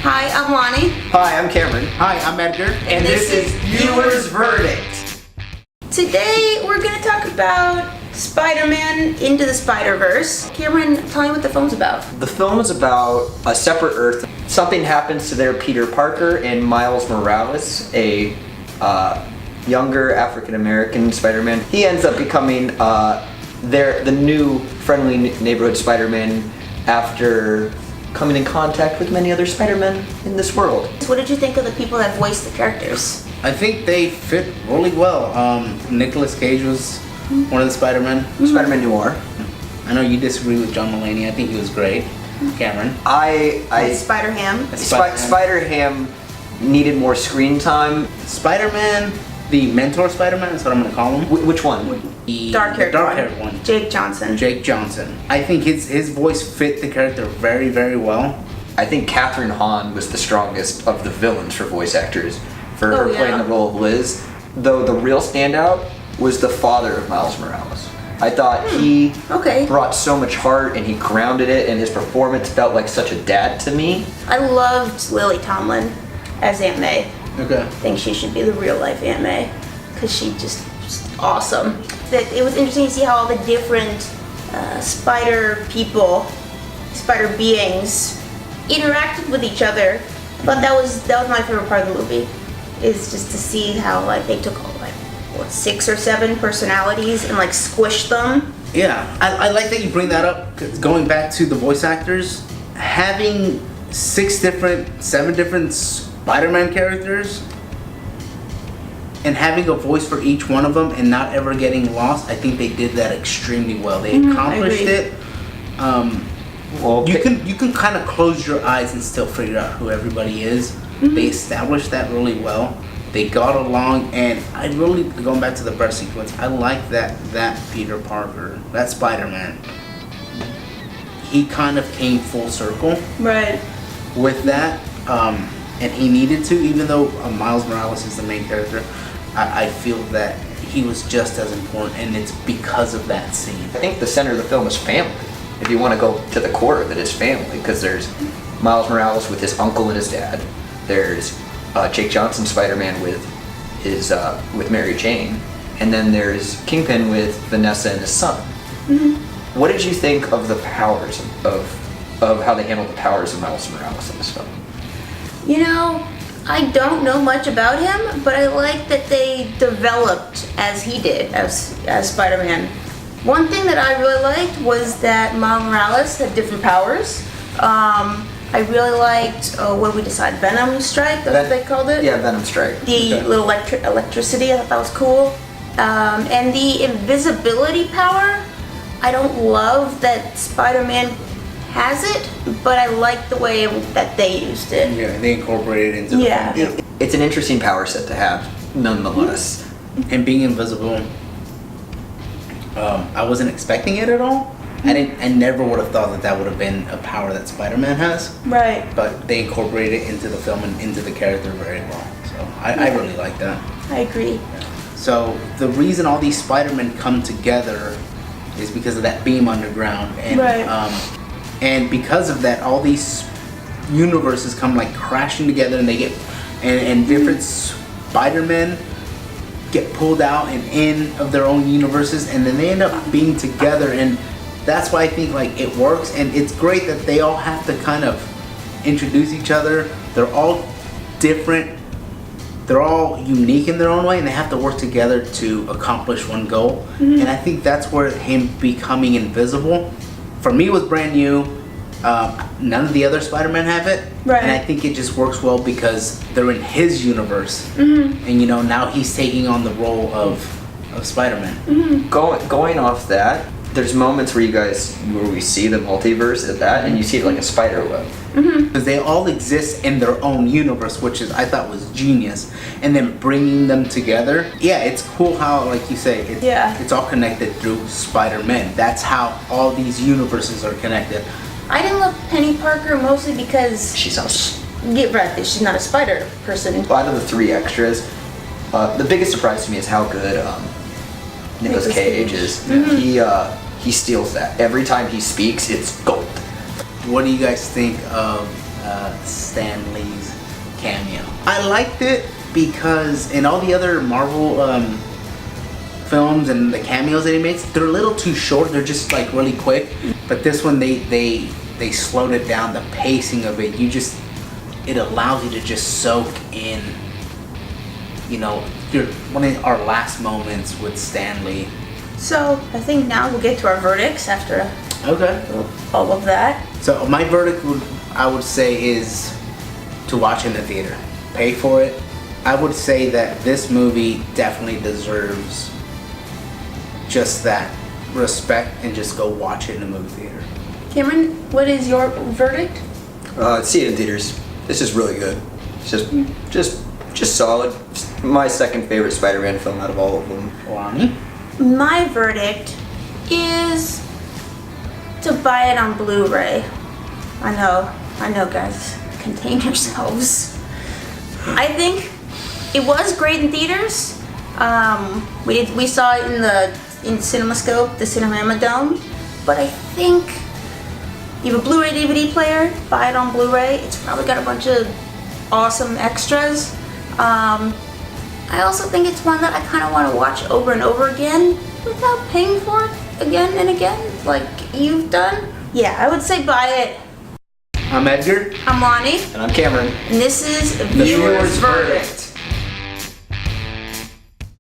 Hi, I'm Lonnie. Hi, I'm Cameron. Hi, I'm Edgar. And this is Viewer's Verdict. Today we're going to talk about Spider-Man Into the Spider-Verse. Cameron, tell me what the film's about. The film is about a separate Earth. Something happens to their Peter Parker and Miles Morales, a younger African-American Spider-Man. He ends up becoming the new friendly neighborhood Spider-Man after coming in contact with many other Spider-Men in this world. What did you think of the people that voiced the characters? I think they fit really well. Nicolas Cage was one of the Spider-Men. Spider-Man Noir. I know you disagree with John Mulaney. I think he was great. Cameron. Spider-Ham. Spider-Ham needed more screen time. Spider-Man, the mentor Spider-Man, that's what I'm gonna call him. Which one? The Dark-haired one. Jake Johnson. Jake Johnson. I think his voice fit the character very, very well. I think Catherine Hahn was the strongest of the villains for voice actors for her playing the role of Liz. Though the real standout was the father of Miles Morales. I thought he brought so much heart and he grounded it, and his performance felt like such a dad to me. I loved Lily Tomlin as Aunt May. Okay. I think she should be the real life Aunt May because she just awesome. That it was interesting to see how all the different spider people, spider beings, interacted with each other. But that was my favorite part of the movie, is just to see how they took 6 or 7 personalities and squished them. Yeah, I like that you bring that up. 'Cause going back to the voice actors, having 7 different Spider-Man characters and having a voice for each one of them and not ever getting lost, I think they did that extremely well. They accomplished it. You can kind of close your eyes and still figure out who everybody is. They established that really well. They got along, and I really, going back to the birth sequence, I like that Peter Parker, that Spider-Man, he kind of came full circle with that, and he needed to, even though Miles Morales is the main character. I feel that he was just as important, and it's because of that scene. I think the center of the film is family. If you want to go to the core of it, it's family, because there's Miles Morales with his uncle and his dad. There's Jake Johnson Spider-Man with Mary Jane, and then there's Kingpin with Vanessa and his son. What did you think of the powers of how they handled the powers of Miles Morales in this film? You know, I don't know much about him, but I like that they developed as he did as Spider-Man. One thing that I really liked was that Miles Morales had different powers. I really liked, what did we decide? Venom Strike? That's what they called it? Yeah, Venom Strike. The little electricity, I thought that was cool. And the invisibility power, I don't love that Spider-Man has it, but I like the way that they used it. Yeah, they incorporated it into the film. It's an interesting power set to have, nonetheless. And being invisible, I wasn't expecting it at all. I never would have thought that would have been a power that Spider-Man has. Right. But they incorporated it into the film and into the character very well. So I really like that. I agree. So the reason all these Spider-Men come together is because of that beam underground. And, and because of that, all these universes come crashing together, and they get, and different Spider-Men get pulled out and in of their own universes, and then they end up being together, and that's why I think it works. And it's great that they all have to kind of introduce each other. They're all different, they're all unique in their own way, and they have to work together to accomplish one goal. And I think that's where him becoming invisible, for me, was brand new. None of the other Spider-Men have it, and I think it just works well because they're in his universe, and now he's taking on the role of Spider-Man. Going off that, there's moments where we see the multiverse at that, and you see it like a spider web. Because they all exist in their own universe, which I thought was genius. And then bringing them together, it's cool how, like you say, it's all connected through Spider-Man. That's how all these universes are connected. I didn't love Penny Parker mostly because she's not. She's not a spider person. Out of the 3 extras, the biggest surprise to me is how good Nicolas Cage is. He steals that. Every time he speaks, it's gold. What do you guys think of Stan Lee's cameo. I liked it because in all the other Marvel films and the cameos that he makes, they're a little too short. They're just like really quick. But this one, they slowed it down. The pacing of it, it allows you to just soak in. You know, one of our last moments with Stan Lee. So I think now we'll get to our verdicts after all of that. So my verdict I would say is to watch in the theater. Pay for it. I would say that this movie definitely deserves just that respect and just go watch it in a movie theater. Cameron, what is your verdict? See it in theaters. This is really good. It's just solid. It's my second favorite Spider-Man film out of all of them. Lonnie? My verdict is to buy it on Blu-ray. I know guys, contain yourselves. I think it was great in theaters. We saw it in CinemaScope, the Cinerama Dome, but I think you have a Blu-ray DVD player, buy it on Blu-ray. It's probably got a bunch of awesome extras. I also think it's one that I kind of want to watch over and over again without paying for it again and again, like you've done. Yeah, I would say buy it. I'm Edgar. I'm Lonnie. And I'm Cameron. And this is The Viewer's Viewer's Verdict.